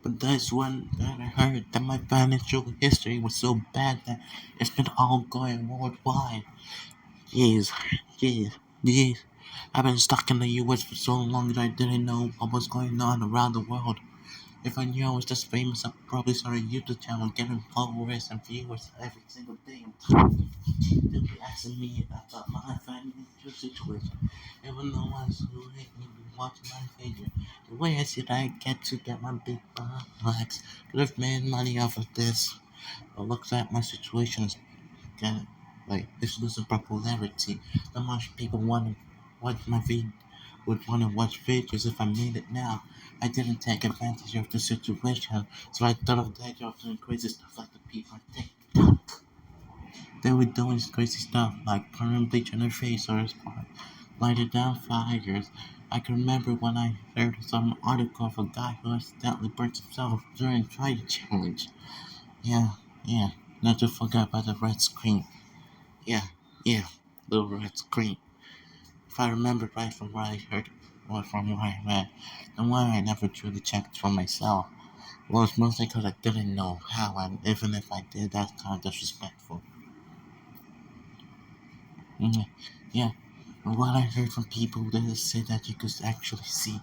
But that's when that I heard that my financial history was so bad that it's been all going worldwide. Jeez, jeez, jeez. I've been stuck in the US for so long that I didn't know what was going on around the world. If I knew I was this famous, I'd probably start a YouTube channel getting followers and viewers every single day. They'll be asking me about my financial situation. Even though I still hate me watching my failure. The way I see that I get my big bucks. Could have made money off of this. But looks like my situation is getting like it's losing popularity. Not much people want to watch my feed would want to watch videos if I made it now. I didn't take advantage of the situation, so I thought of that job doing crazy stuff like the people on TikTok. They were doing crazy stuff like pouring bleach on their face or lighted down fires. I can remember when I heard some article of a guy who accidentally burnt himself during a try challenge. Yeah, yeah, not to forget about the red screen. Yeah, yeah, the red screen. If I remember right from what I heard or from what I read, the one I never truly checked for myself was mostly because I didn't know how, and even if I did, that's kind of disrespectful. Mm, yeah, and what I heard from people, they said that you could actually see.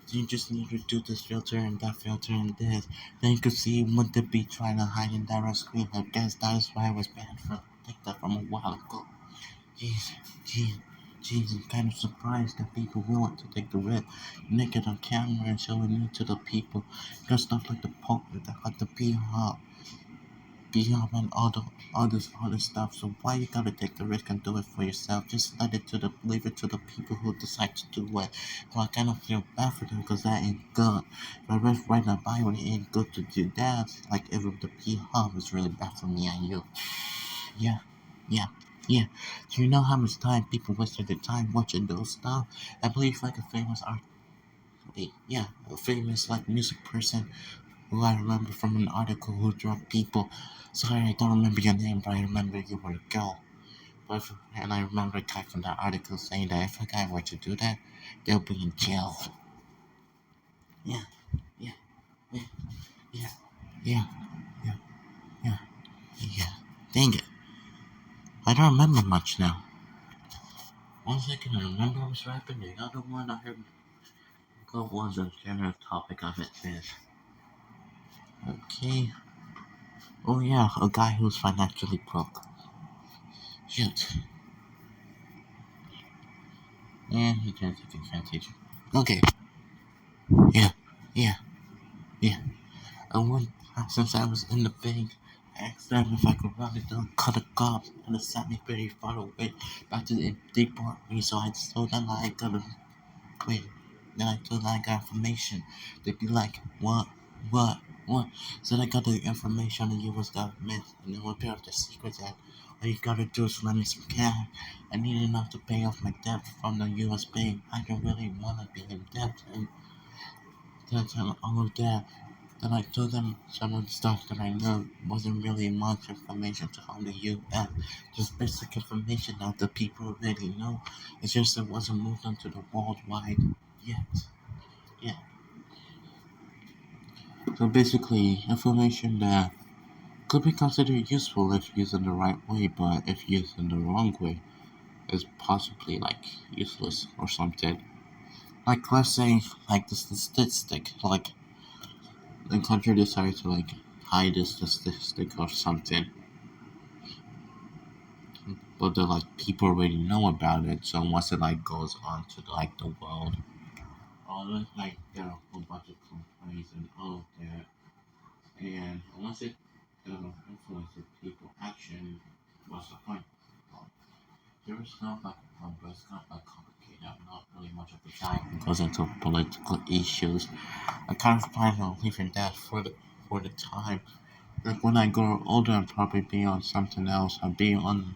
You just need to do this filter and that filter and this. Then you could see what they be trying to hide in that red screen. I guess that is why I was banned from TikTok from a while ago. Jeez, jeez, jeez, I'm kind of surprised that people willing to take the risk, naked on camera and showing it to the people. Got stuff like the Pope, like the PR and all this stuff. So why you gotta take the risk and do it for yourself? Just leave it to the people who decide to do it. So I kind of feel bad for them because that ain't good. If I read right now Bible, it ain't good to do that. Like if the PR was really bad for me and you. Yeah, yeah, yeah. Do you know how much time people wasted their time watching those stuff? I believe like a famous art, yeah, a famous like music person who I remember from an article who drugged people. Sorry, I don't remember your name, but I remember you were a girl. And I remember a guy from that article saying that if a guy were to do that, they'll be in jail. Yeah, yeah, yeah, yeah, yeah, yeah, yeah, yeah. Dang it, I don't remember much now. One second, I remember I was rapping. The other one, I heard what was the general topic of it is. Okay. Oh yeah, a guy who's financially broke. Shit. And he can take advantage. Okay. Yeah. Yeah. Yeah. And one since I was in the bank, I asked them if I could run it down, cut a cops, and it sent me very far away back to the deport me. So I told them I gotta quit. Then I told them I got information. They'd be like, what, what? So I got the information on the U.S. government, and they would pay off the secret that all you gotta do is lend me some cash. I need enough to pay off my debt from the U.S. bank. I don't really wanna be in debt and all of that. Then I told them some of the stuff that I know wasn't really much information to on the UN. Just basic information that the people already know. It's just it wasn't moved onto the worldwide yet. Yeah. So basically, information that could be considered useful if used in the right way, but if used in the wrong way, is possibly like useless or something. Like let's say like the statistic, like the country decides to like hide the statistic or something, but the like people already know about it. So once it like goes on to like the world, all this like there are a whole bunch of complaints and all of that. And once it influences people action, what's the point? Well, there is not like a problem, but it's kind of like complicated. I'm not really much of a guy who goes into political issues. I kind of plan on leaving that for the time. Like when I grow older, I'll probably be on something else. I'll be on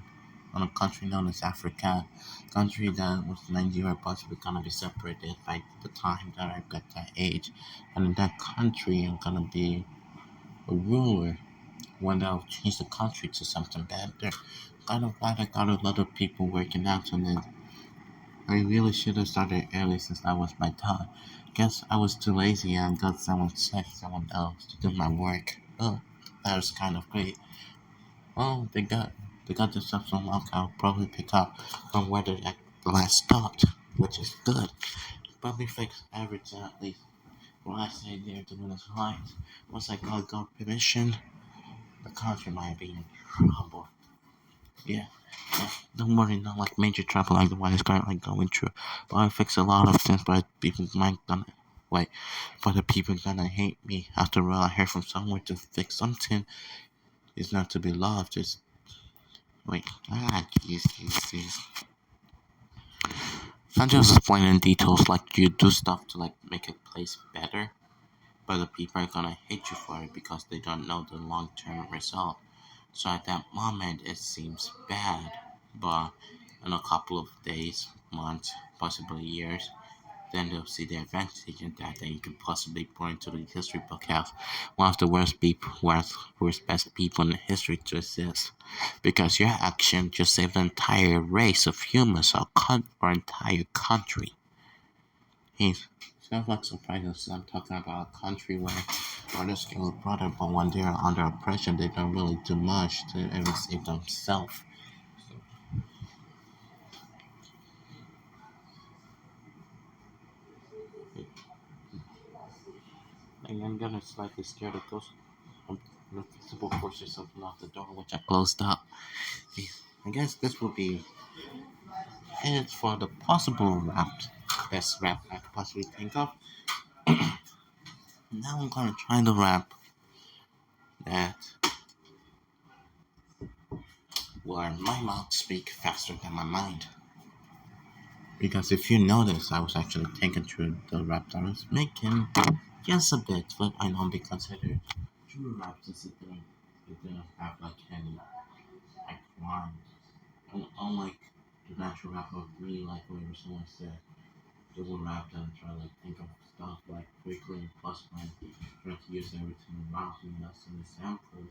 a country known as Africa, country that was Nigeria possibly gonna be separated by the time that I get that age, and in that country I'm gonna be a ruler. One that will change the country to something better. Kind of glad I got a lot of people working out on it. I really should have started early since that was my time. Guess I was too lazy and got someone else to do my work. Oh, that was kind of great. Oh, they got themselves some luck. I'll probably pick up from where the last stopped, which is good. Probably fix everything at least. When I say they're doing is right, once I got permission, the country might be in trouble. Yeah, yeah. Don't worry, not like major trouble like the one is currently going through. But I fix a lot of things, but people might gonna wait. But the people gonna hate me. After all, I heard from somewhere to fix something is not to be loved. Just wait. Jeez. Not just explaining details like you do stuff to like make a place better, but the people are gonna hate you for it because they don't know the long term result. So at that moment it seems bad, but in a couple of days, months, possibly years, then they'll see the advantage in that. Then you can possibly point to the history book as one of the worst best people in history to exist, because your action just saved an entire race of humans or entire country. He's sounds like surprises. I'm talking about a country where brothers kill brother, but when they're under oppression, they don't really do much to even save themselves. And I'm gonna slightly scare the ghost. The visible forces open off the door, which I closed up. I guess this will be it for the possible best rap I could possibly think of. Now I'm gonna try the rap that where my mouth speak faster than my mind. Because if you notice, I was actually thinking through the rap that I was making just a bit, but I don't be considered true rap since it didn't have like any like rhymes. And unlike the natural rap of me, like whenever someone said, they will rap and try to like think of stuff like quickly and possibly try to use everything around me. That's an example.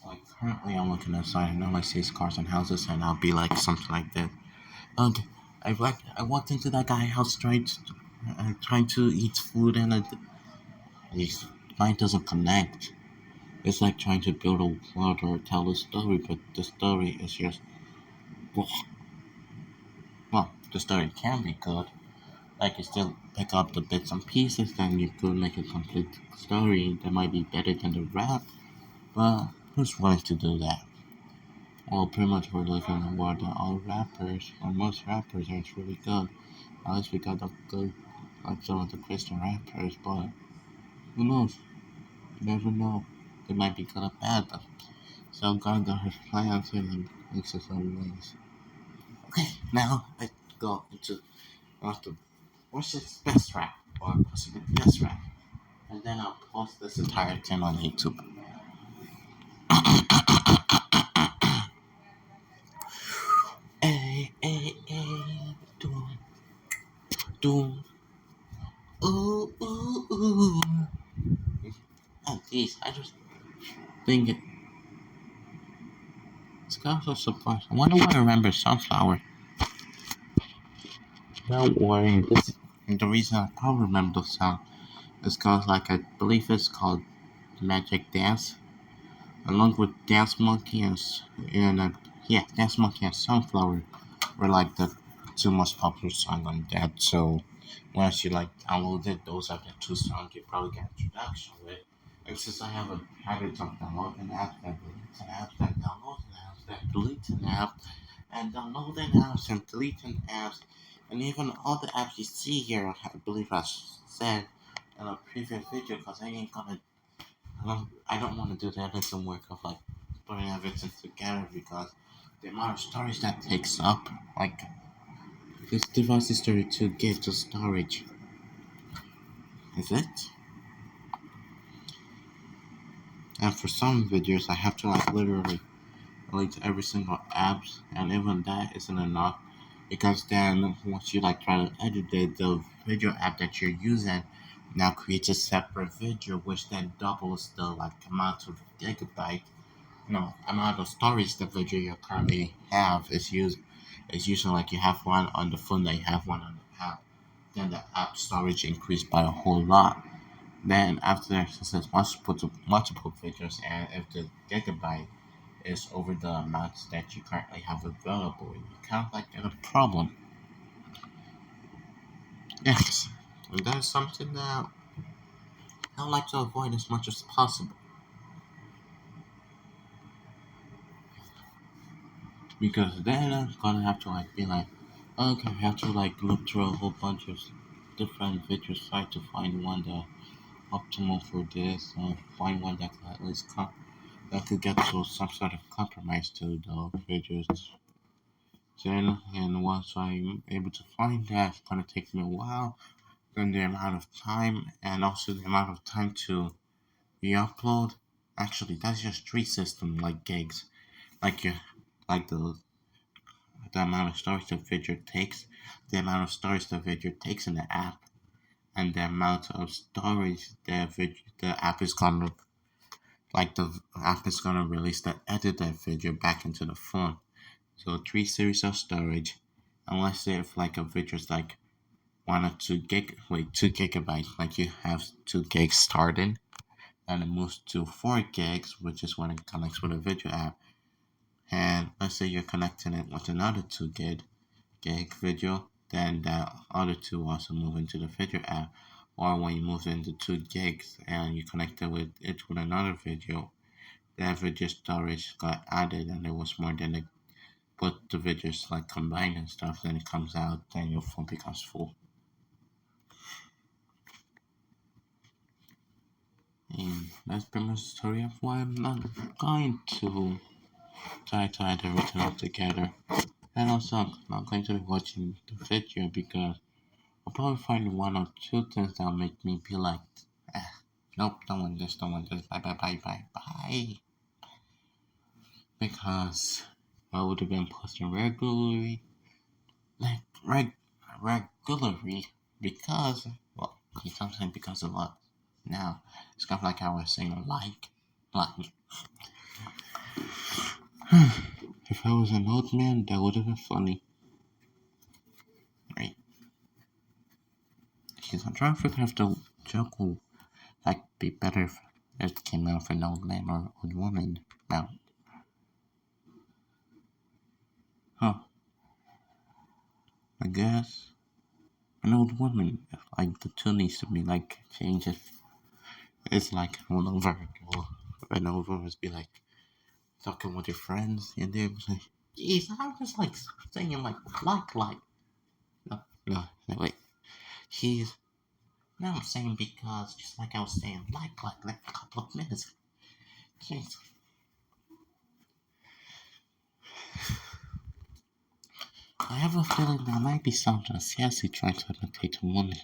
Like currently I'm looking outside and all I see is cars and houses and I'll be like something like that. Okay. I walked into that guy's house trying to eat food and his mind doesn't connect. It's like trying to build a world or tell a story, but the story is just well, the story can be good. Like you still pick up the bits and pieces, then you could make a complete story that might be better than the rap. But who's willing to do that? Well, pretty much we're living in a world that all rappers, or most rappers, are really good. At least we got the good, like some of the Christian rappers, but who knows? You never know. They might be good or bad, but some God got his plans and he makes his own ways. Okay, now I go into one of the what's his best rap, or possibly best rap, and then I'll post this entire thing on YouTube. Hey, hey, hey, doom, doom, ooh, ooh, ooh. Oh, jeez, I just think it's kind of surprised. I wonder why I remember Sunflower. Don't worry, the reason I probably remember the song is because, like, I believe it's called Magic Dance, along with Dance Monkey and Dance Monkey and Sunflower were like the two most popular songs on that. So once you like download it, those are the two songs you probably get introduction with. And since I have a habit of downloading apps and deleting apps and downloading apps and deleting apps and downloading apps and deleting apps and even all the apps you see here, I believe I said in a previous video, because I don't want to do the editing work of like putting everything together because the amount of storage that takes up, like this device is 32 gigs of storage. Is it? And for some videos, I have to like literally delete every single apps, and even that isn't enough because then once you like try to edit it, the video app that you're using now creates a separate video, which then doubles the like amount of gigabyte no amount of storage the video you currently have is using like you have one on the phone that you have one on the app. then the app storage increased by a whole lot. Then after that, since there's multiple features, and if the gigabyte is over the amounts that you currently have available, you kind of like get a problem. Yes, and that is something that I would like to avoid as much as possible. Because then I'm gonna have to like be like, okay, I have to like look through a whole bunch of different video sites to find one that optimal for this, or find one that could at least that could get to some sort of compromise to the videos. Then, and once I'm able to find that, it's gonna take me a while. Then the amount of time, and also the amount of time to re-upload. Actually, that's just tree system like gigs, like you, like the amount of storage the video takes, the amount of storage the video takes in the app, and the amount of storage the app is gonna the app is gonna release the edited video back into the phone. So three series of storage, unless if like a video is like 2 gigabytes, like you have 2 gigs starting, and it moves to 4 gigs, which is when it connects with a video app. And let's say you're connecting it with another 2 gig video, then the other two also move into the video app. Or when you move into 2 gigs and you connect it with another video, that video storage got added and it was more than it. But the videos like combined and stuff, then it comes out, then your phone becomes full. And that's pretty much the story of why I'm not going to try to add everything all together. And also, I'm not going to be watching the video because I'll probably find one or two things that'll make me be like, eh, nope, don't want this, don't want this, bye, bye, bye, bye, bye. Because I would have been posting regularly, like, regularly, because, well, sometimes saying because a lot. Now, it's kind of like I was saying, like, if I was an old man, that would have been funny, right? Because I'm trying to figure out if the joke will, like, be better if it came out for an old man or old woman. Now, huh, I guess an old woman, like, the tune needs to be, like, changed. It's like, whenever an old woman be like, talking with your friends, and they're like, jeez, I was like saying, like. No, wait. He's, no, I'm saying because, just like I was saying, like a couple of minutes. Jeez. I have a feeling there might be something sassy trying to imitate a woman,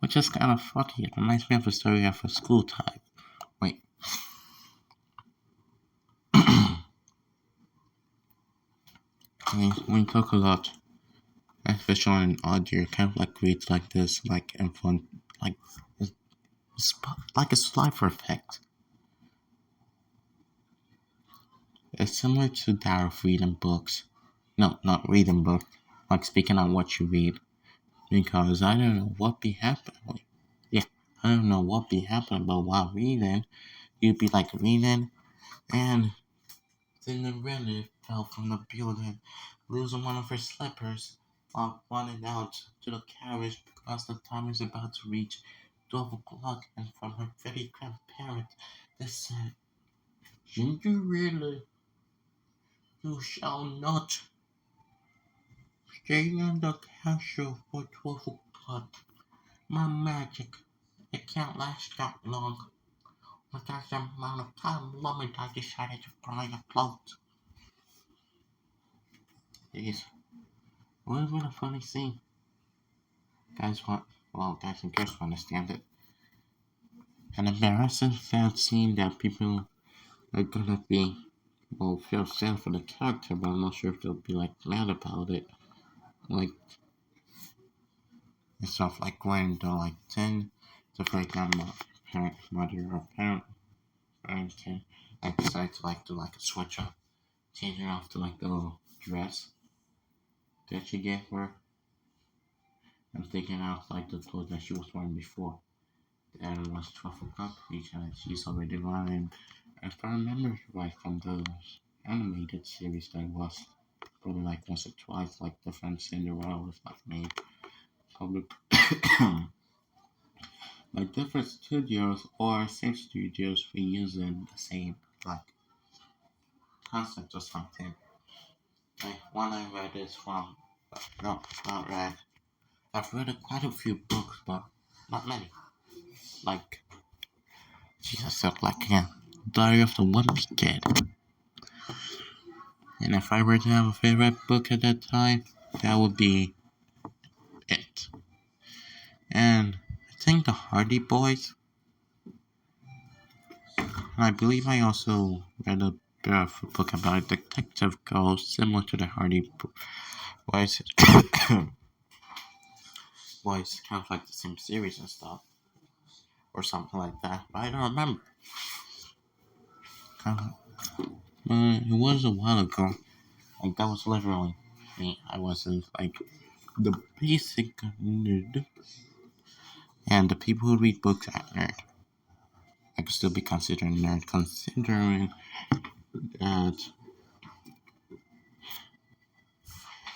which is kind of funny. It reminds me of a story of a school time. Wait. When you talk a lot, especially on an audio, it kind of like reads like this, like in front, like it's like a slifer effect. It's similar to that of reading books. No, not reading books. Like speaking on what you read. Because I don't know what be happening. Yeah, I don't know what be happening, but while reading, you'd be like reading, and Cinderella fell from the building, losing one of her slippers while running out to the carriage because the time is about to reach 12 o'clock, and from her very grandparents, they said, Cinderella, you shall not stay in the castle for 12 o'clock. My magic, it can't last that long. But that's the amount of time limit I decided to try a float. Jeez, would have been a funny scene. Guys and girls will understand it. An embarrassing sad scene that people are gonna be, well, feel sad for the character, but I'm not sure if they'll be like mad about it. Like, it's stuff like when they're like 10, so for example, parent, mother, or parent can like decide to like do like a switch up, change her off to like the little dress that you get for her. I'm thinking out like the clothes that she was wearing before. And it was Truffle Cup, and she's already running. If I remember right from the animated series that was probably like once or twice, like different Cinderella was like made probably like different studios or same studios reusing the same like concept or something. Like one I read is from no, not read. I've read quite a few books, but not many. Like Jesus said, like again, Diary of the Wimpy Kid. And if I were to have a favorite book at that time, that would be it. And I think the Hardy Boys. And I believe I also read a bit of a book about a detective girl similar to the Hardy Boys. Boys, kind of like the same series and stuff, or something like that. But I don't remember. It was a while ago. Like that was literally me. I wasn't like the basic nerd, and the people who read books are nerd. I could still be considered a nerd, considering that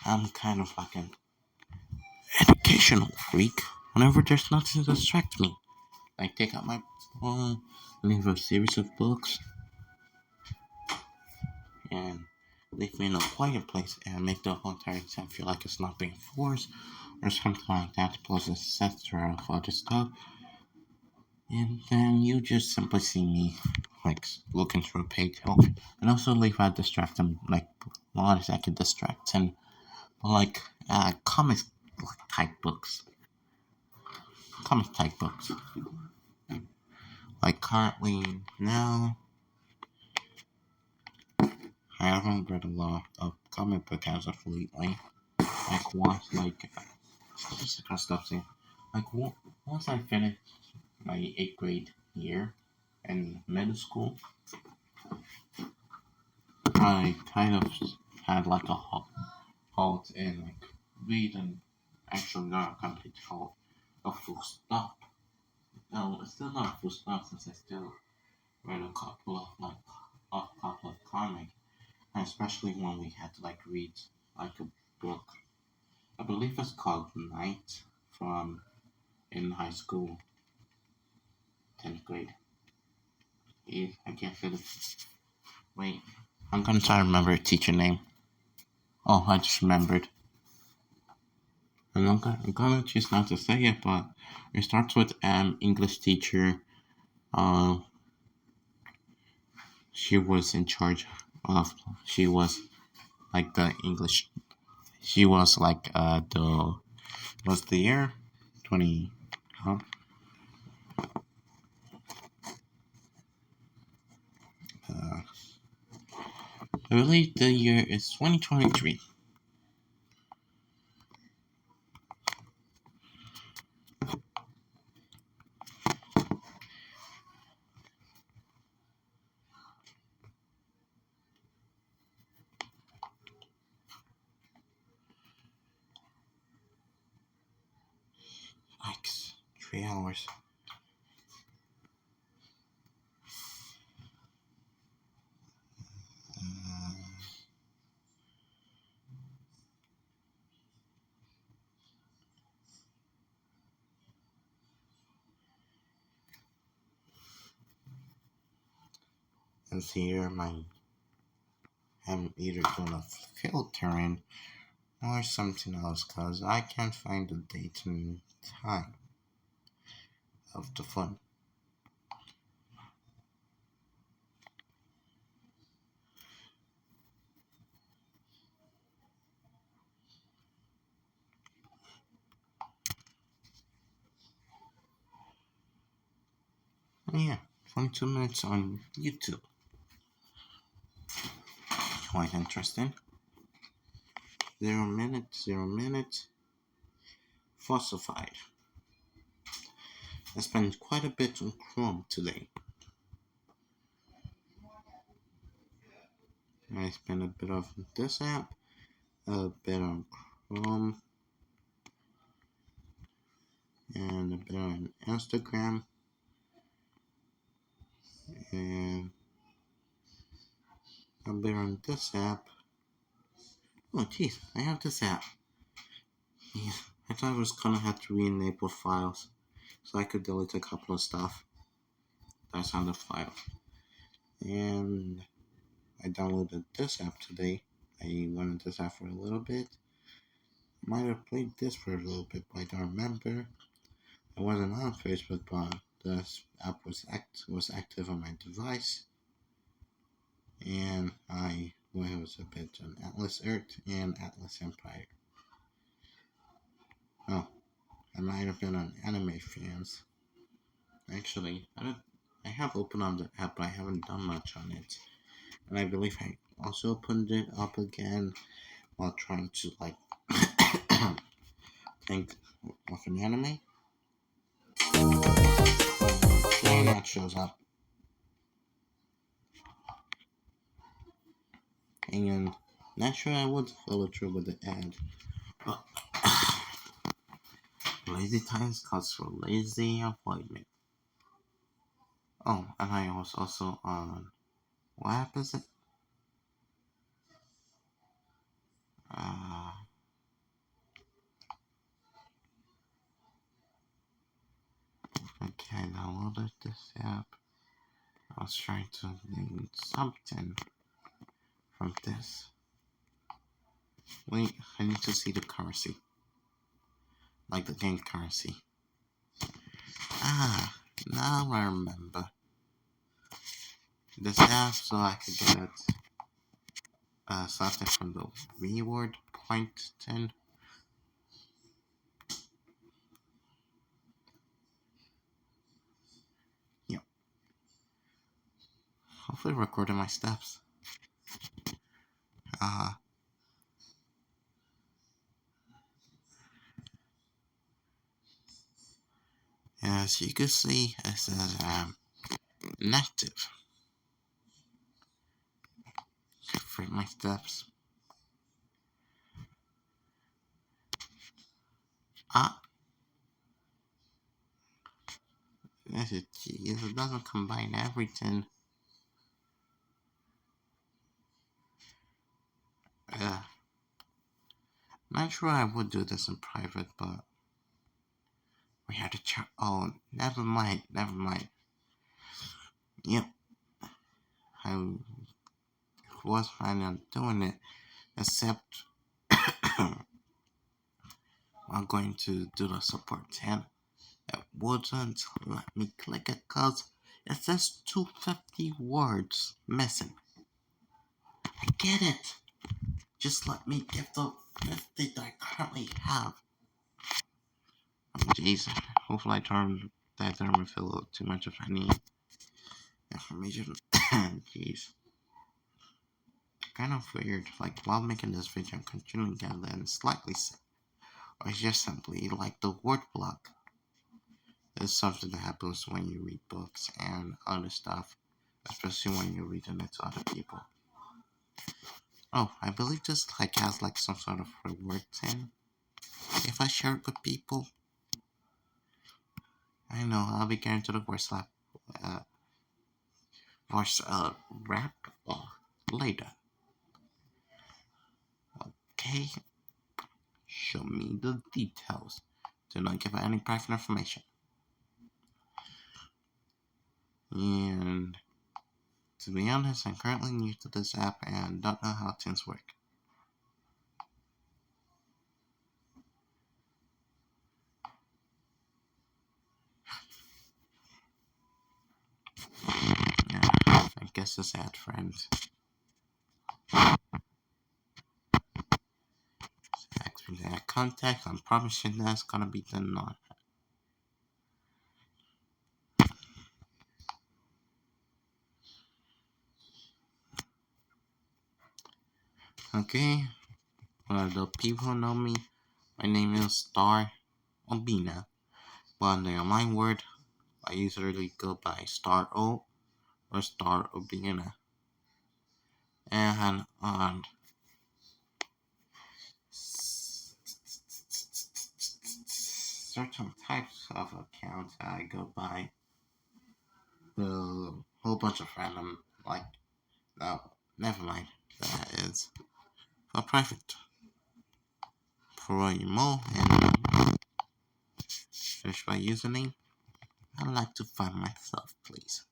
I'm kind of like an educational freak. Whenever there's nothing to distract me, I take out my phone, leave a series of books, and leave me in a quiet place and make the whole entire exam feel like it's not being forced or something like that, plus etc. of other stuff. And then you just simply see me like looking through a page. Oh, and also leave out distract them like one second distract and like comic type books. Comic type books. Like currently now I haven't read a lot of comic book as of lately. Like once just kind of stuff saying like once I finished my 8th grade year in middle school, I kind of had like a halt in like reading actually not a complete halt, a full stop. No, it's still not a full stop since I still read a couple of like a couple of comics, and especially when we had to like read like a book. I believe it's called Night from in high school, 10th grade. Yeah, I can't feel it. Wait, I'm gonna try to remember a teacher name. Oh, I just remembered. I'm gonna choose not to say it, but it starts with English teacher. Uh, she was in charge of. She was like the English. She was like the was the year 20. Huh? Uh, I believe the year is 2023. Like 3 hours. And here I'm either doing a filtering or something else because I can't find the date and time of the fun. Yeah, 22 minutes on YouTube. Quite interesting. 0 minutes, 0 minutes. Falsified. I spent quite a bit on Chrome today. I spent a bit of this app, a bit on Chrome, and I've been on Instagram, and I've been on this app. Oh, jeez, I have this app. Yeah, I thought I was gonna have to re-enable files so I could delete a couple of stuff that's on the file. And I downloaded this app today. I went on this app for a little bit. Might have played this for a little bit, but I don't remember. I wasn't on Facebook, but this app was active on my device, and I was a bit on Atlas Earth and Atlas Empire. Oh, I might have been on Anime Fans. Actually, I have opened on the app, but I haven't done much on it. And I believe I also opened it up again while trying to think of an anime. And that shows up. And naturally, I would follow through with the ad. But lazy times calls for lazy avoidment. Oh, and I was also on. What app is it? Uh, okay, I downloaded this app. I was trying to name something from this. Wait, I need to see the currency. Like the game currency. Ah, now I remember. This app so I could get something from the reward point 10. Yep. Hopefully recording my steps. Uh, as you can see, it says inactive. For my steps. Ah, this is geez, it doesn't combine everything. Uh, Not sure I would do this in private, but we had to check. Oh, never mind, never mind. Yep, I was planning on doing it, except I'm going to do the support tab. It wouldn't let me click it because it says 250 words missing. I get it. Just let me get the 50 that I currently have. Oh, jeez. Hopefully that don't reveal too much of any information. Jeez. Kind of weird. Like, while making this video, I'm continuing to get and slightly sick. Or it's just simply like the word block. It's something that happens when you read books and other stuff, especially when you're reading it to other people. Oh, I believe this has some sort of reward thing. If I share it with people, I know I'll be getting to the uh, voice rap later. Okay, show me the details. Do not give out any private information. And to be honest, I'm currently new to this app and don't know how things work. Yeah, I guess it's ad friends. Ask me to add contact. I'm promising that's gonna be done on. Okay, well, the people who know me, my name is Star Obina. But in the online word, I usually go by Star O or Star Obina. And on certain types of accounts I go by. A whole bunch of random, like, no, never mind. That is a private. For more and search by username, I'd like to find myself, please.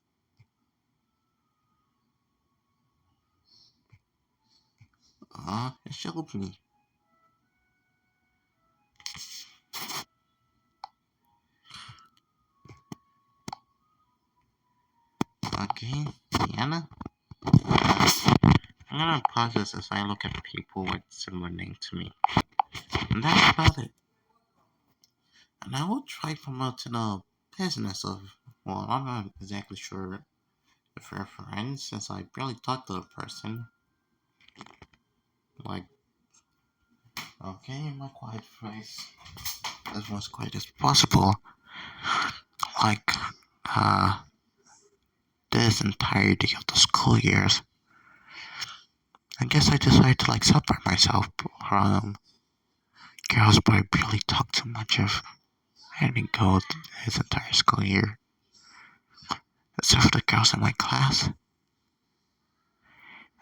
It showed me. Okay, Diana. I'm gonna pause this as I look at people with similar name to me. And that's about it. And I will try promoting a business of, well, I'm not exactly sure if we're friends since I barely talked to the person. Like, okay, in my quiet phrase, as much quiet as possible. Like, uh, this entirety of the school years, I guess I decided to like separate myself from girls, but I barely talked too much of. I didn't go this entire school year, except for the girls in my class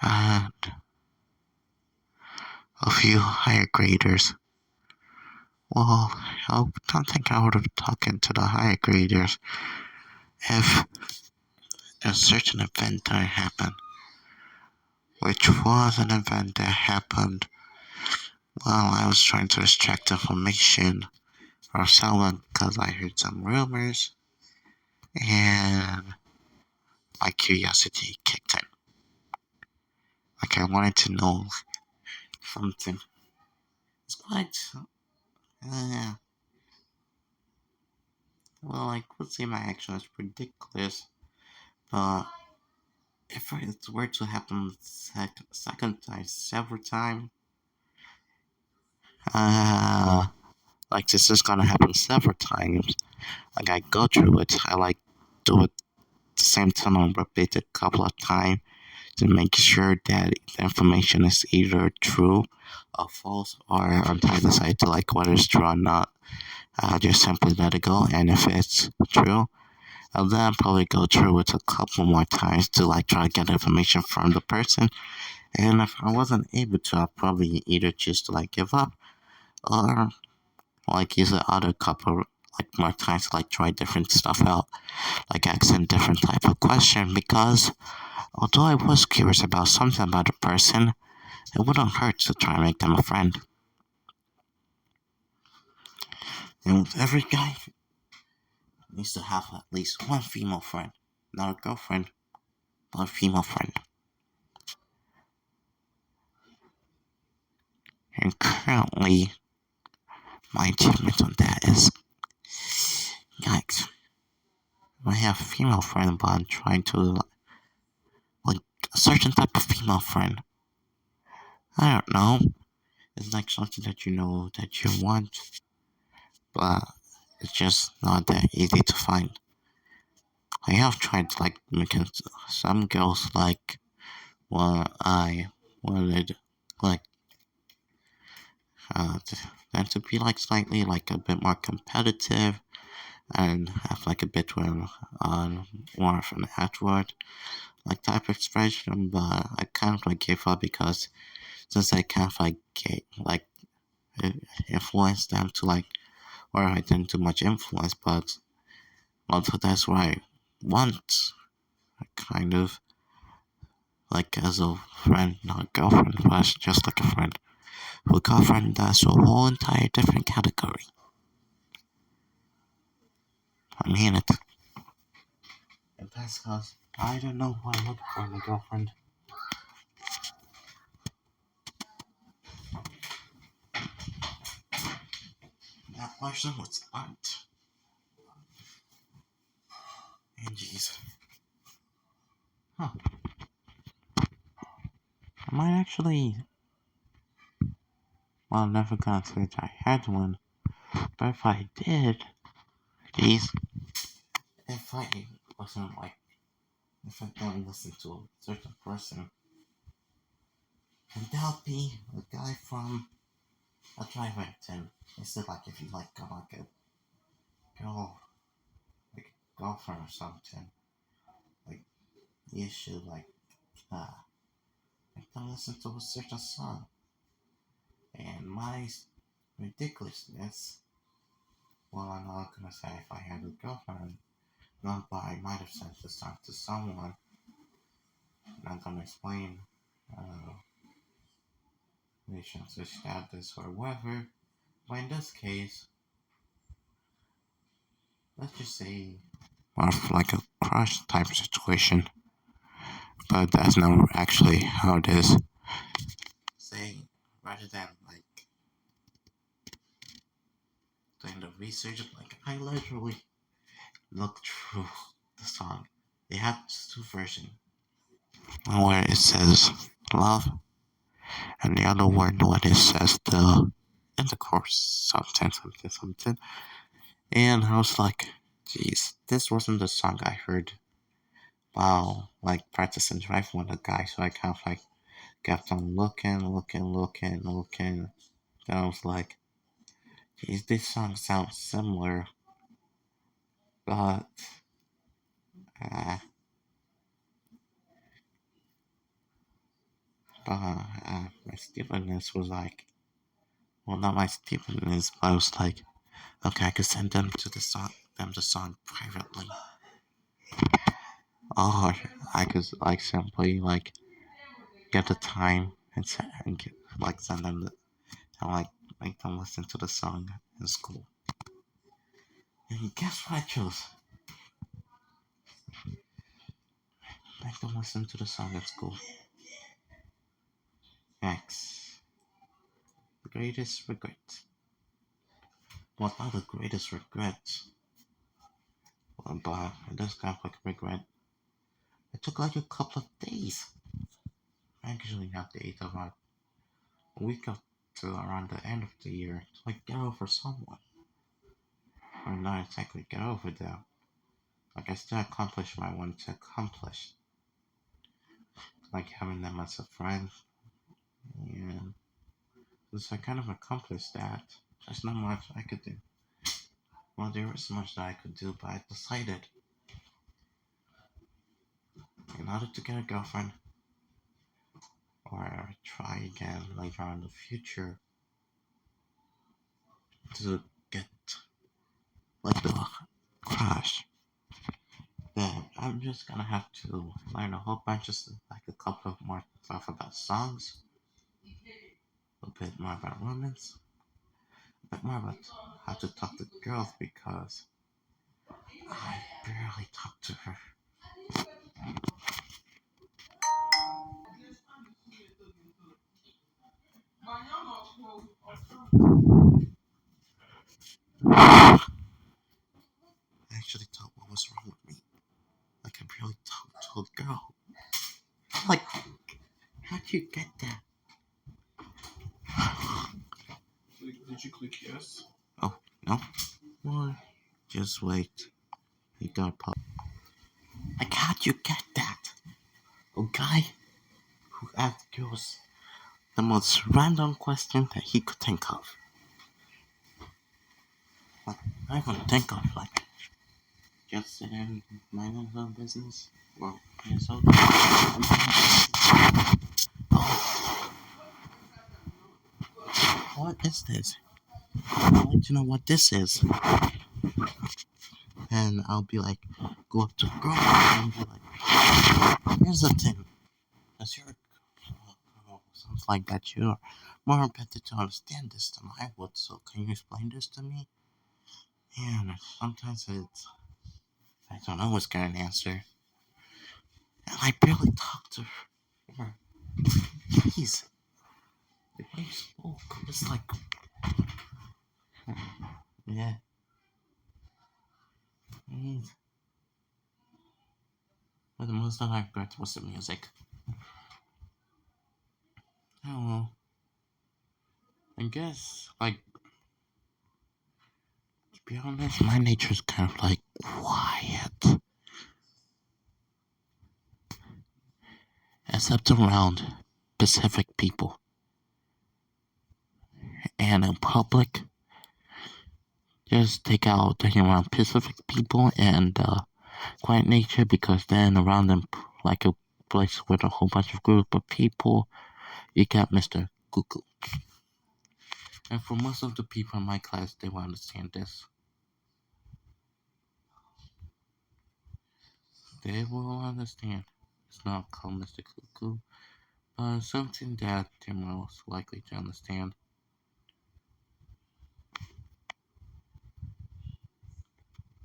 and a few higher graders. Well, I don't think I would have talked to the higher graders if a certain event that happened, which was an event that happened while I was trying to extract information from someone because I heard some rumors and my curiosity kicked in. Like I wanted to know something. It's quite, uh, well, I could say my action is ridiculous, but if it were to happen second time, several times, uh, like this is gonna happen several times. Like I go through it, I like do it the same time and repeat it a couple of times to make sure that the information is either true or false, or until I decide to like whether it's true or not. I'll just simply let it go, and if it's true, I'll then probably go through it a couple more times to like try to get information from the person. And if I wasn't able to, I'll probably either choose to like give up or like use the other couple like more times to like try different stuff out, like asking different type of question because although I was curious about something about a person, it wouldn't hurt to try and make them a friend. And with every guy needs to have at least one female friend, not a girlfriend, but a female friend. And currently, my achievement on that is, yikes. I have a female friend, but I'm trying to like a certain type of female friend. I don't know. It's like something that you know that you want, but it's just not that easy to find. I have tried like making some girls like what I wanted, like them to be like slightly like a bit more competitive and have like a bit more of an outward like type of expression, but I kind of like gave up because since I kind of like get like influence them to like, or I didn't do much influence, but also that's why I want kind of like as a friend, not a girlfriend, but just like a friend. With a girlfriend, that's a whole entire different category. I mean it. And that's because I don't know what I'm looking for in a girlfriend. That person was art. And jeez. Huh. I might actually, well, I'm never gonna say that I had one, but if I did, jeez. If I wasn't like, if I don't listen to a certain person, and that'll be a guy from a driving team. They said like if you like go like it. girl, like girlfriend or something, like you should uh, make them listen to a certain song. And my ridiculousness, well, I'm not gonna say if I had a girlfriend, not but I might have sent the song to someone. Not gonna explain uh, relationship status or whatever. But in this case, let's just say more of like a crush type situation. But that's not actually how it is. Saying rather than like doing the research, like I literally looked through the song. They have two versions. One where it says love, and the other one when it says the intercourse something something something. And I was like, geez, this wasn't the song I heard while like practicing driving with a guy. So I kind of like kept on looking. Then I was like, geez, this song sounds similar, but uh, my stupidness was like, well, not my stupidness, but I was like, okay, I could send them the song privately, or I could like simply like get the time and get, like send them the and like make them listen to the song in school. And guess what I chose? Make them listen to the song at school. X. The greatest regret. Well, not the greatest regret, but it does kind of like regret. It took like a couple of days. Actually, not days, about a week up to around the end of the year to like get over someone. Or not exactly get over them. Like I still accomplished what I wanted to accomplish. Like having them as a friend. And so I kind of accomplished that. There's not much I could do. Well, there was much that I could do, but I decided in order to get a girlfriend or try again later on in the future to get like the crush, then I'm just gonna have to learn a whole bunch of like a couple of more stuff about songs, a bit more about romance, a bit more about how to talk to girls because I barely talk to her. I actually thought what was wrong with me. Like I barely talk to a girl. Like, how'd you get that? Did you click yes? Oh, no. Well, just wait. You got pop. Like, how'd you get that? A guy who asked girls the most random question that he could think of. Like, I even think of, like, just sitting, minding his own business. Well, his own. Oh, what is this? I'd like to know what this is. And I'll be like, go up to a girl and be like, here's the thing. As you're sounds like that you're more better to understand this than I would, so can you explain this to me? And sometimes I don't always get an answer. And I barely talk to her. Please. The way you spoke was like, yeah. But the most that I got was the music. Oh, I guess, like, to be honest, my nature is kind of like quiet. Except around specific people. And in public, just take out taking around Pacific people and quiet nature because then around them like a place with a whole bunch of group of people, you got Mr. Cuckoo. And for most of the people in my class, they will understand this. They will understand. It's not called Mr. Cuckoo, but something that they're most likely to understand.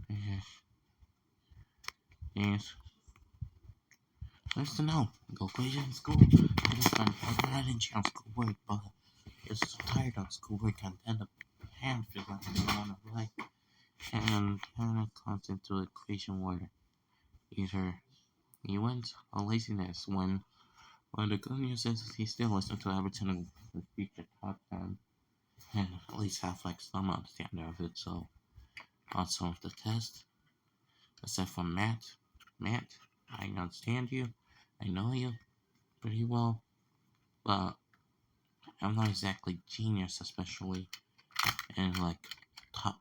Yes. Yes. Nice to know. Go crazy in school. It is fun. I didn't on schoolwork, but it's tired of schoolwork and then the hand feels like they want to write and kind of comes into equation where either he went or laziness when the good news is he still listens to everything in the teacher taught them and at least have like some understanding of it. So on some of the tests, except for Matt, I understand you, I know you pretty well, but I'm not exactly genius, especially in like top.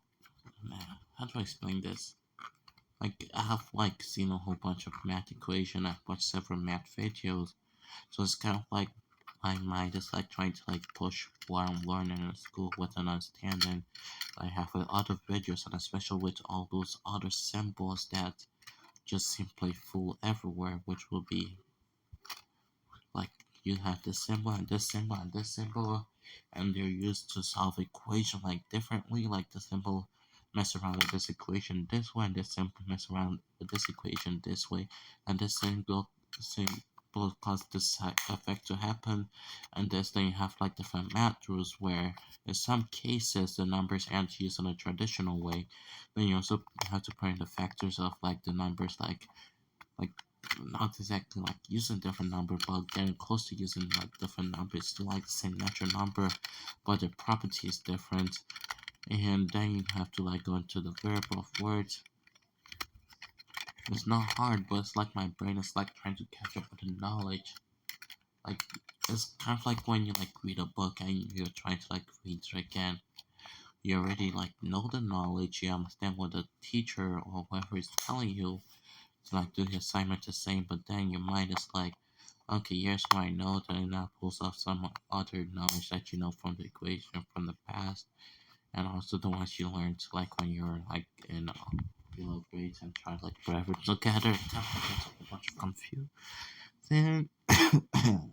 How do I explain this? Like I have like seen a whole bunch of math equation. I've watched several math videos, so it's kind of like my mind is like trying to like push what I'm learning in school with an understanding I have with other videos, and especially with all those other symbols that just simply fool everywhere, which will be like you have this symbol and this symbol and this symbol, and they're used to solve equation like differently. Like the symbol mess around with this equation this way, and this symbol mess around with this equation this way, and this symbol cause this effect to happen. And this then you have like different math rules where in some cases the numbers aren't used in a traditional way. Then you also have to put in the factors of like the numbers like not exactly like using different number, but getting close to using like different numbers to like the same natural number, but the property is different. And then you have to like go into the variable of words. It's not hard, but it's like my brain is like trying to catch up with the knowledge. Like it's kind of like when you like read a book and you're trying to like read it again. You already like know the knowledge, you understand what the teacher or whoever is telling you to like do the assignment the same, but then your mind is like, okay, here's what I know, then that pulls off some other knowledge that you know from the equation from the past, and also the ones you learned like when you're like in below grades and try to like put everything together. It kind of gets a whole bunch of confusion. Then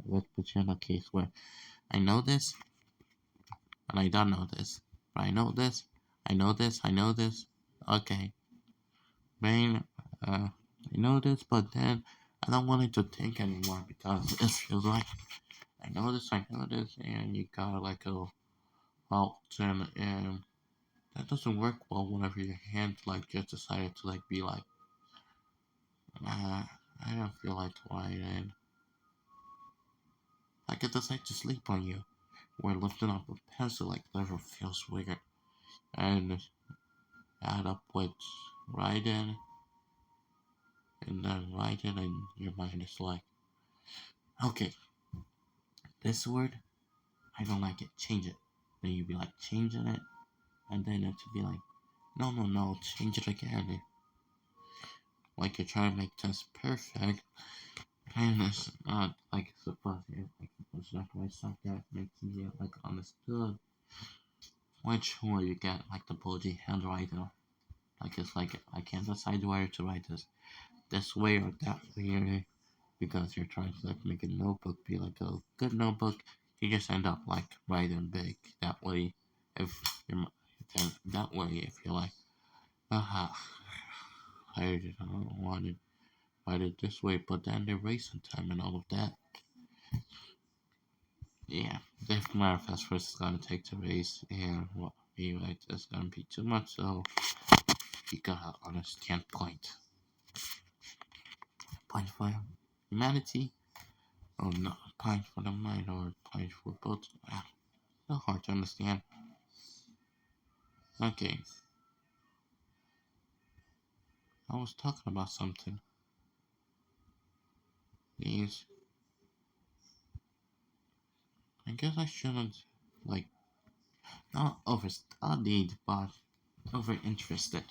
let's put you in a case where I know this and I don't know this, but I know this, I know this, I know this. Okay, brain, I know this, but then I don't want it to think anymore because it feels like I know this, and you gotta let go out, and that doesn't work well whenever your hand like just decided to like be like, I don't feel like writing. Like it decides to sleep on you, or lifting up a pencil like never feels weird, and add up with writing, and then writing, and your mind is like, okay, this word I don't like it, change it. Then you'd be like changing it, and then it would be like, no, no, no, change it again. Like you're trying to make this perfect, and it's not like it's supposed to. Like it's not write something that makes me like understood. Which where you get like the bulgy handwriting. Like it's like I can't decide where to write this way or that way because you're trying to like make a notebook be like a good notebook. You just end up like writing big. That way, if you're that way, if you're like, aha, I don't want to write it this way, but then the erasing time and all of that. Yeah, if manifest first is gonna take to raise and what be like it's gonna be too much, so you gotta understand point for humanity or not point for the mind or point for both. So hard to understand. Okay, I was talking about something. These, I guess I shouldn't like not overstudied, but over interested,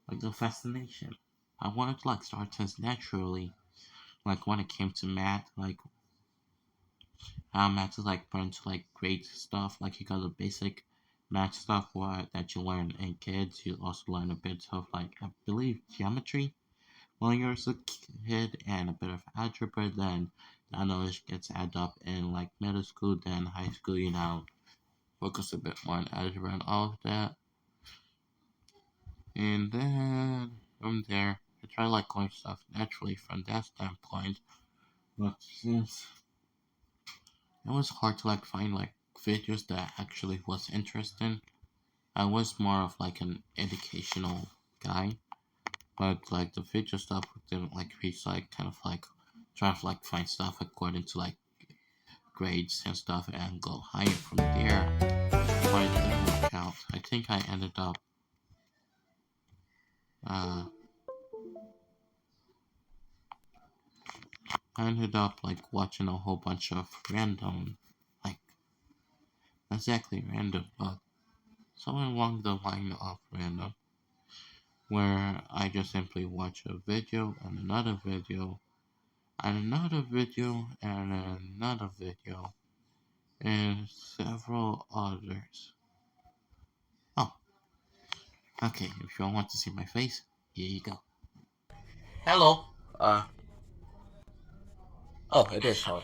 like the fascination. I wanted to like start things naturally, like when it came to math, like how math is like put into like grade stuff, like you got the basic math stuff that you learn in kids. You also learn a bit of like I believe geometry when you're a kid and a bit of algebra. Then that knowledge gets added up in like middle school, then high school. You know, focus a bit more on algebra and all of that. And then from there, I try like going stuff naturally from that standpoint. But since it was hard to like find like videos that actually was interesting, I was more of like an educational guy. But like the video stuff didn't like reach like kind of like trying to like find stuff according to like grades and stuff and go higher from there. But it didn't work out. I think uh I ended up like watching a whole bunch of random, like not exactly random, but somewhere along the line of random, where I just simply watch a video and another video and another video and another video and several others. Oh, okay, if you all want to see my face, here you go. Hello. Oh, it is on.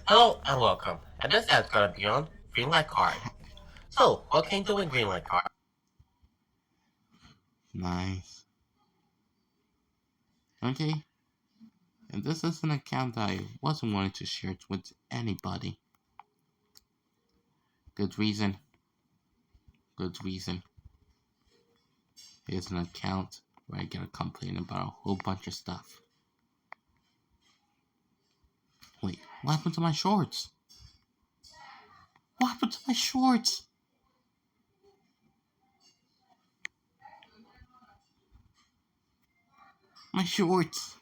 Hello and welcome. And this ad's gonna be on Greenlight Card. So, what can you do in Greenlight Card? Nice. Okay, and this is an account that I wasn't wanting to share it with anybody. Good reason. Good reason. Here's an account where I get a complaint about a whole bunch of stuff. Wait, what happened to my shorts? What happened to my shorts? My shorts.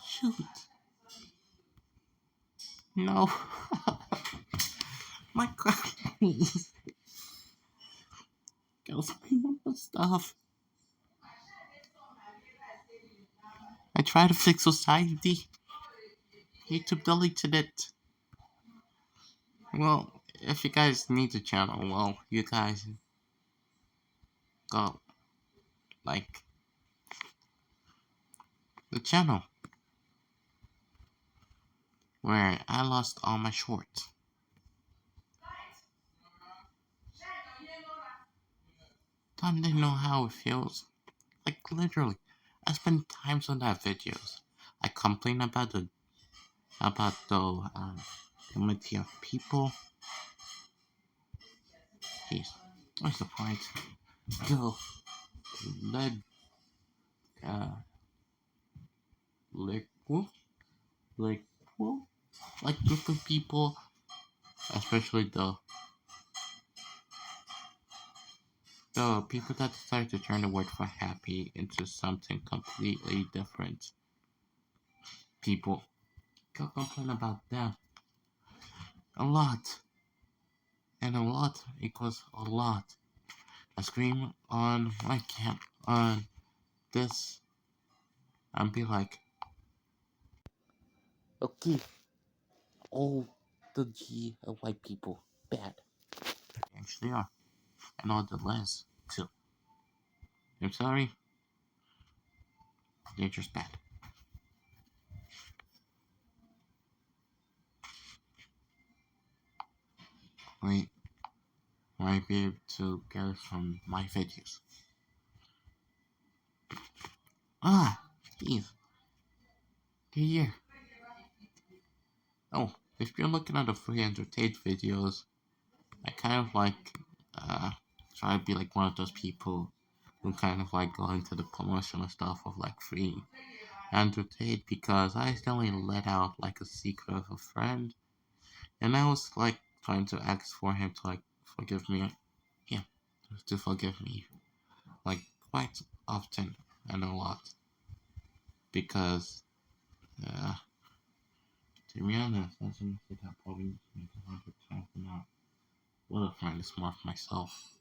Shoot. No. My crap. Please. Girls, stuff. I tried to fix society. YouTube deleted it. Well, if you guys need the channel, well, you guys go like the channel where I lost all my shorts. Tom didn't know how it feels. Like literally, I spent times on that videos. I complain about the community of people. Jeez, what's the point? Go let uh liquid liquid like different people, especially the people that decide to turn the word for happy into something completely different. People go complain about them a lot, and a lot equals a lot. I scream on my camp on this and be like, okay, all the G of white people bad. They actually are, and all the less too. I'm sorry, they're just bad. Wait, might be able to get it from my videos. Ah, jeez, here. Oh, if you're looking at the free entertained videos, I kind of like uh try to be like one of those people who kind of like go into the promotional stuff of like free entertained because I accidentally let out like a secret of a friend and I was like trying to ask for him to like forgive me. Yeah, to forgive me like quite often and a lot because uh To be honest, that's a mistake I probably make 100 times now. Would have find it smart myself.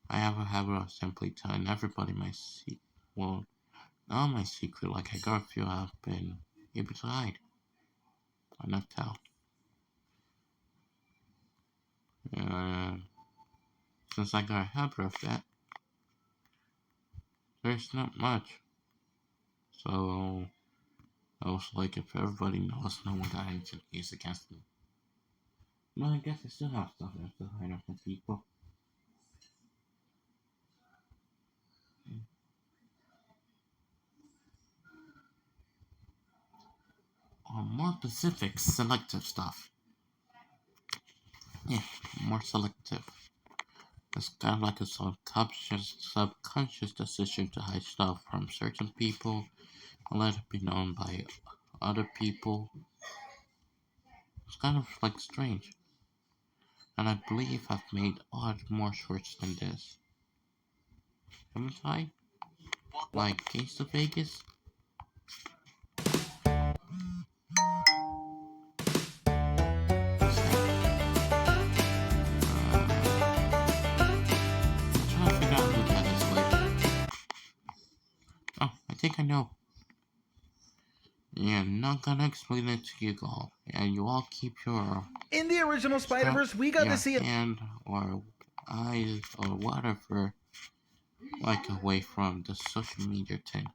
I have a habit of simply telling everybody my secret. Well, not my secret, like I got a few I've been able to hide. Why not tell? And since I got a habit of that, there's not much. So, I was like, if everybody knows, no one got anything to use against me. Well, I guess I still have stuff I have to hide from people. Or more specific, selective stuff. Yeah, more selective. It's kind of like a subconscious decision to hide stuff from certain people and let it be known by other people. It's kind of like strange. And I believe I've made odd more shorts than this. Haven't I? Like Case to Vegas? What's that? I'm trying to figure out who that is. Like, oh, I think I know. Yeah, not gonna explain it to you all. And you all keep your In the original Spider-Verse, we got your to see a hand or eyes or whatever like away from the social media thing.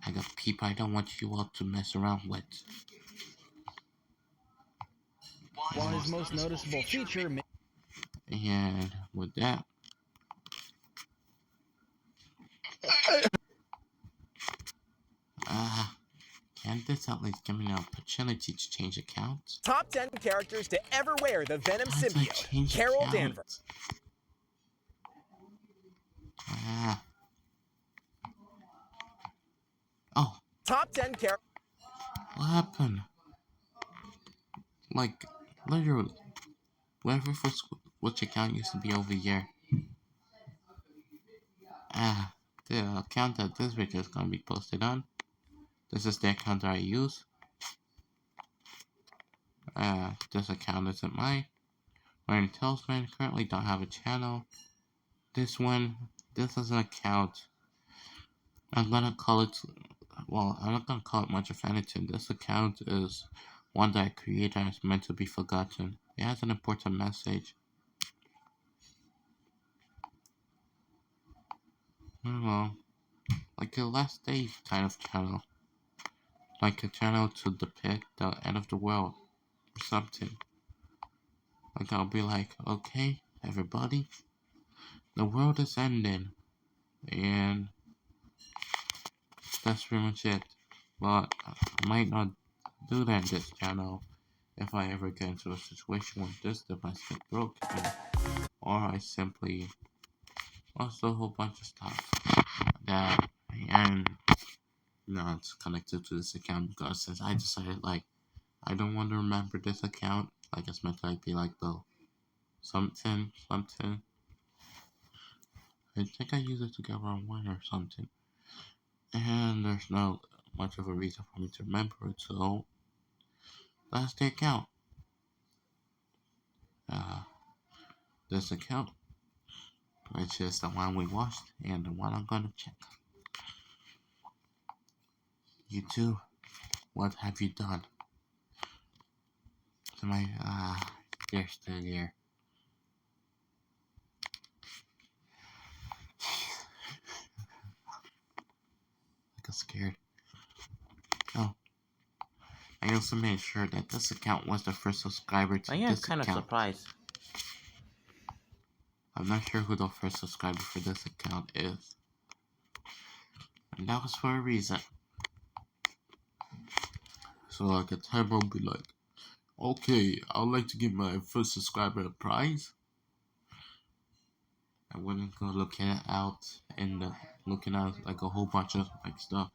I got people I don't want you all to mess around with. while his most noticeable feature. And with that, can this at least give me an opportunity to change accounts? Top 10 characters to ever wear the Venom How do I symbiote. change Carol accounts? Danvers. Oh, Top 10 characters. what happened? Like, literally, whatever first which account used to be over here. The account that this video is gonna be posted on. This is the account that I use. This account isn't mine. Wearing Talisman, currently don't have a channel. This is an account. I'm gonna call it, well, I'm not gonna call it much of anything. This account is one that I created and it's meant to be forgotten. It has an important message. I don't know, like a last day kind of channel. Like a channel to depict the end of the world or something. Like I'll be like, okay, everybody, the world is ending. And that's pretty much it. But I might not do that in this channel if I ever get into a situation where this device gets broken. Or I simply lost a whole bunch of stuff that and not connected to this account because since I decided like I don't want to remember this account, like it's meant to like be like the something. I think I used it to get around one or something. And there's no much of a reason for me to remember it, so that's the account. This account, which is the one we watched and the one I'm gonna check. You two, what have you done to my you're still here. I got scared. Oh, I also made sure that this account was the first subscriber to I am this kind of account. surprised. I'm not sure who the first subscriber for this account is. And that was for a reason. So like a timer will be like, okay, I'd like to give my first subscriber a prize. I wouldn't go looking out like a whole bunch of like stuff.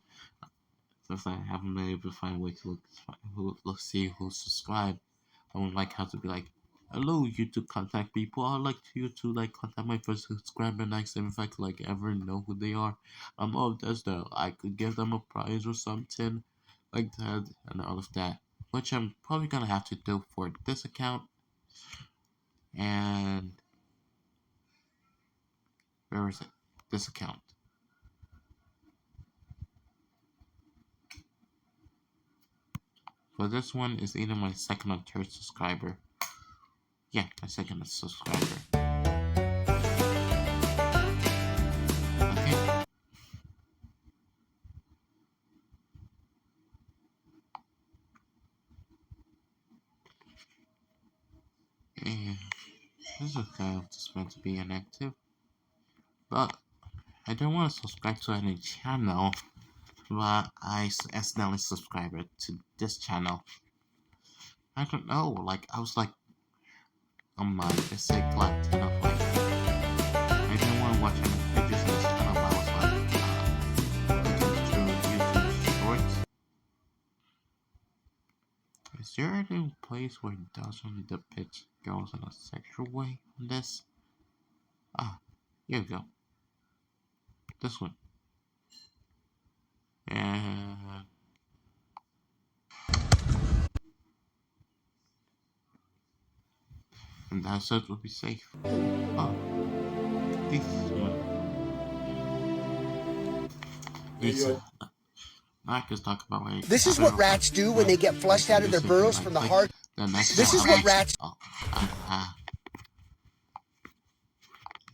Since I haven't been able to find a way to see who subscribed, I would like how to be like, hello YouTube contact people. I'd like you to like contact my first subscriber and ask them if I could like ever know who they are. Oh, that's that I could give them a prize or something like that and all of that. which I'm probably gonna have to do for this account. And where is it? This account. For this one is either my second or third subscriber. Yeah, my second subscriber. Okay. And this account is meant to be inactive, but I don't want to subscribe to any channel, but I accidentally subscribed to this channel. I don't know, like, I was like, on my essay like 10 of like, I didn't want to watch any videos on this channel, but I was like, looking through YouTube shorts. Is there any place where it doesn't depict girls in a sexual way in this? Ah, here we go. This one. And that set will be safe. Oh, this one. Lisa. I can talk about my. This is what rats do when they get flushed out of their burrows from the heart. This is what rats. Oh,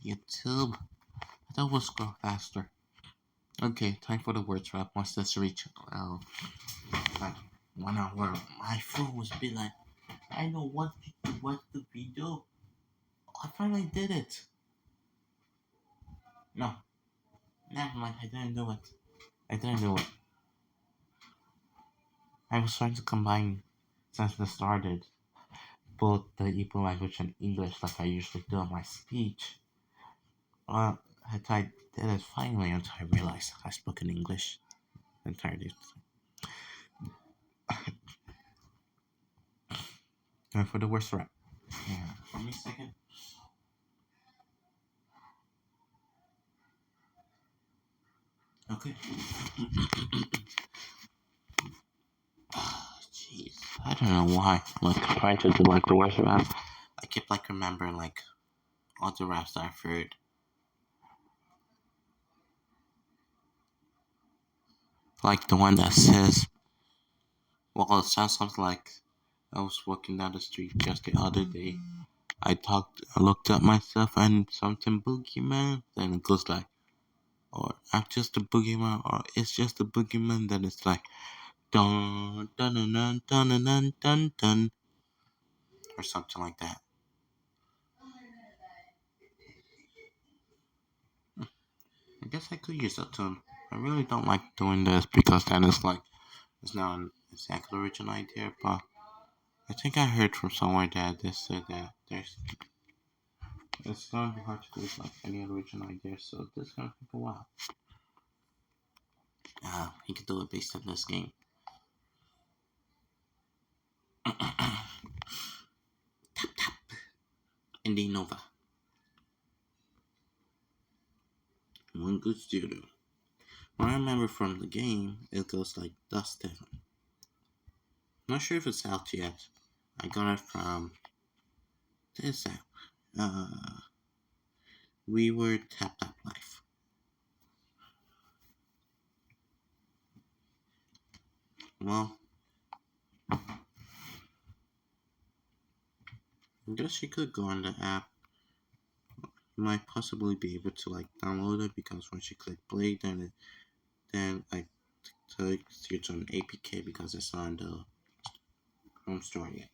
YouTube. I thought we'll scroll faster. Okay, time for the words wrap. Once this reach like 1 hour, my phone was be like, I don't want you to watch the video. I finally did it. No, never mind. I didn't do it. I was trying to combine since the started both the Igbo language and English like I usually do in my speech. I did it finally until I realized I spoke in English entirely. Time for the worst rap. Yeah, give me a second. Okay. Jeez, I don't know why. Like trying to do like the worst rap, I keep like remembering like all the raps that I've heard. Like the one that says, well, it sounds something like I was walking down the street just the other day. I looked at myself and something boogeyman. Then it goes like, or I'm just a boogeyman, or it's just a boogeyman. Then it's like, dun dun dun dun dun dun dun dun, or something like that. I guess I could use that tune. I really don't like doing this because then it's not an exact original idea, but I think I heard from somewhere that they said that it's gonna be hard to do like any original idea, so this is gonna take a while. You can do it based on this game. Tap tap. Indie Nova. One good studio. What I remember from the game, it goes like Dustin. Not sure if it's out yet. I got it from this app. We were Tap Tap Life. Well, I guess you could go on the app. You might possibly be able to like download it because once you click play, then I takes you to an APK because it's on the Chrome store yet.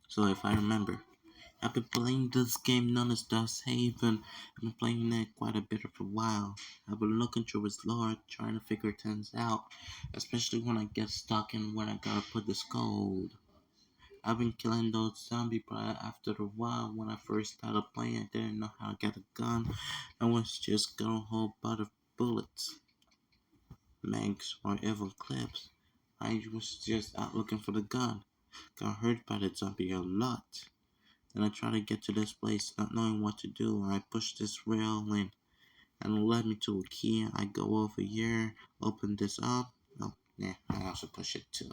So if I remember, I've been playing this game known as Dust Haven. I've been playing it quite a bit for a while. I've been looking through its lore, trying to figure things out, especially when I get stuck in where I gotta put this code. I've been killing those zombies, but after a while, when I first started playing, I didn't know how to get a gun. I was just going a whole bunch of bullets, mags, or evil clips. I was just out looking for the gun. Got hurt by the zombie a lot. Then I tried to get to this place, not knowing what to do. I pushed this rail in, and it led me to a key. I go over here, open this up. Oh, Yeah, I also push it too.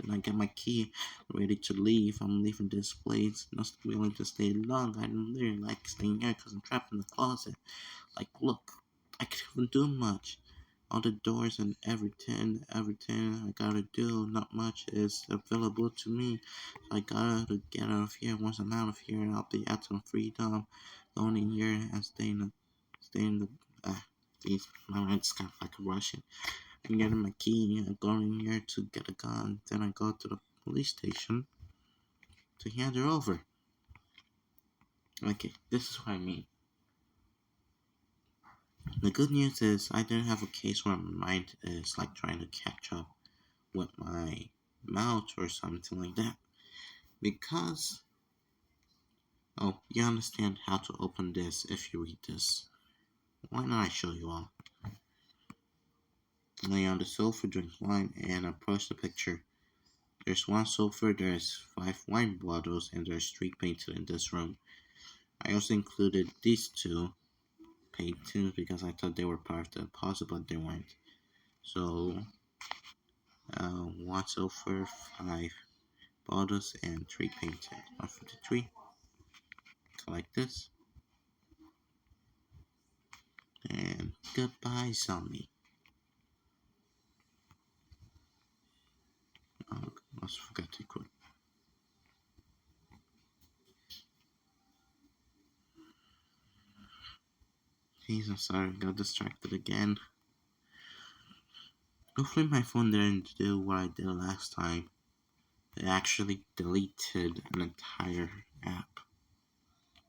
Then I get my key, ready to leave. I'm leaving this place, not willing to stay long. I don't really like staying here because I'm trapped in the closet. Like, look, I can't even do much. All the doors and everything I gotta do, not much is available to me. So I gotta get out of here. Once I'm out of here, I'll be at some freedom. Going in here and stay in the, geez, my mind's kind of like rushing. I'm getting my key, I'm going in here to get a gun. Then I go to the police station to hand her over. Okay, this is what I mean. The good news is I didn't have a case where my mind is like trying to catch up with my mouth or something like that. Because, oh, you understand how to open this if you read this. Why not I show you all? Lay on the sofa, drink wine, and approach the picture. There's one sofa, there's 5 wine bottles, and there's 3 painted in this room. I also included these 2 paintings because I thought they were part of the puzzle, but they weren't. So, 1 sofa, 5 bottles, and 3 painted. 153. Like this. And goodbye, zombie. Oh, I almost forgot to quit. Jeez, I'm sorry, I got distracted again. Hopefully my phone didn't do what I did last time. It actually deleted an entire app.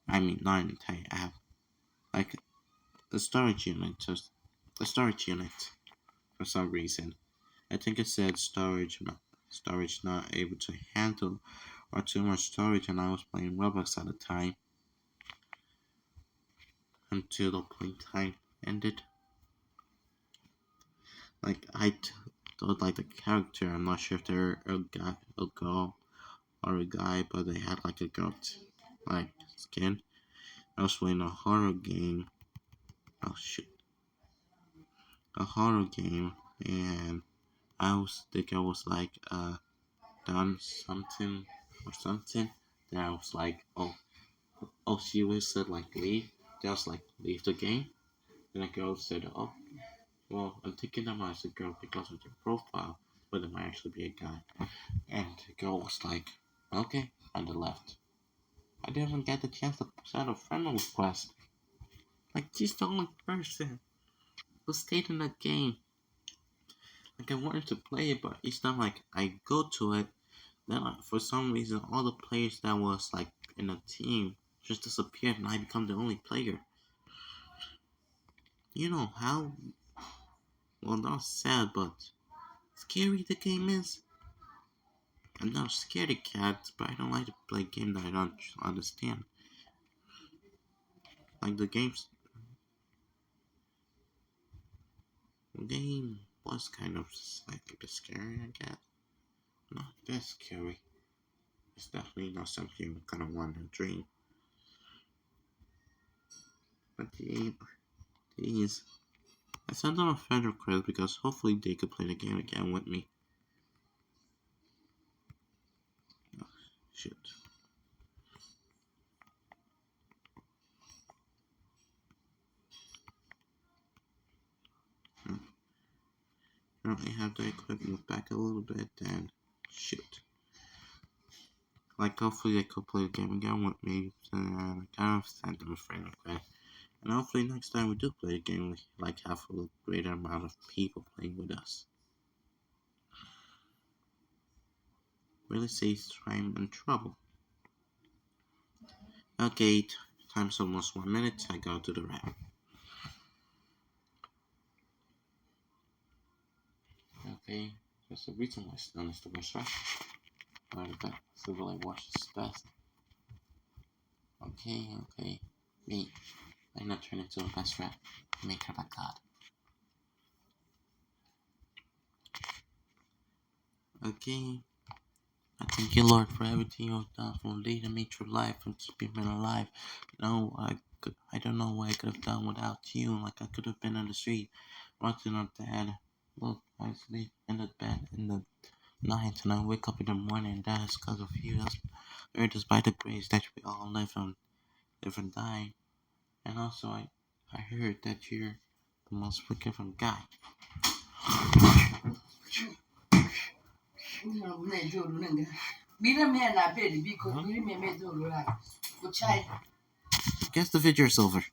I mean, not an entire app. Like, the storage unit, just the storage unit, for some reason. I think it said storage not able to handle or too much storage, and I was playing Roblox at the time until the playtime ended. Like thought like the character. I'm not sure if they're a guy, a girl, or a guy, but they had like a girl like skin. I was playing a horror game. Oh shit, a horror game, and I was like done something or something. Then I was like, she was said like leave. Just like leave the game. Then the girl said, oh, well, I'm thinking that might be a girl because of your profile, but it might actually be a guy. And the girl was like, okay, and they left. I didn't even get the chance to send a friend request. Like, she's the only person who stayed in the game. Like, I wanted to play it, but each time, like, I go to it, then, like, for some reason, all the players that was, like, in the team just disappeared, and I become the only player. You know how, well, not sad, but scary the game is? I'm not scared of cats, but I don't like to play a game that I don't understand. Like, the game was kind of like a bit scary, I guess. Not that scary. It's definitely not something you're gonna want to dream. But these, I sent them a friend request because hopefully they could play the game again with me. Oh, shit. Currently have the equipment back a little bit, then shoot. Like hopefully they could play the game again with me, and I kind of sent them a friend request. And hopefully next time we do play a game, we like have a greater amount of people playing with us. Really saves time and trouble. Okay, time's almost 1 minute. I gotta do the wrap. Okay, there's a reason why it's known as the best rap. Alright, but Civil I watch is best. Okay. Me. I'm not turning into a best rap. Make her by God. Okay. I thank you, Lord, for everything you've done, for leading me through life and keeping me alive. No, I don't know what I could have done without you. Like I could have been on the street, watching our dad Look, I sleep in the bed in the night and I wake up in the morning, and that is because of you. It is by the grace that we all live and die. And also, I heard that you're the most forgiving guy. Guess the video is over.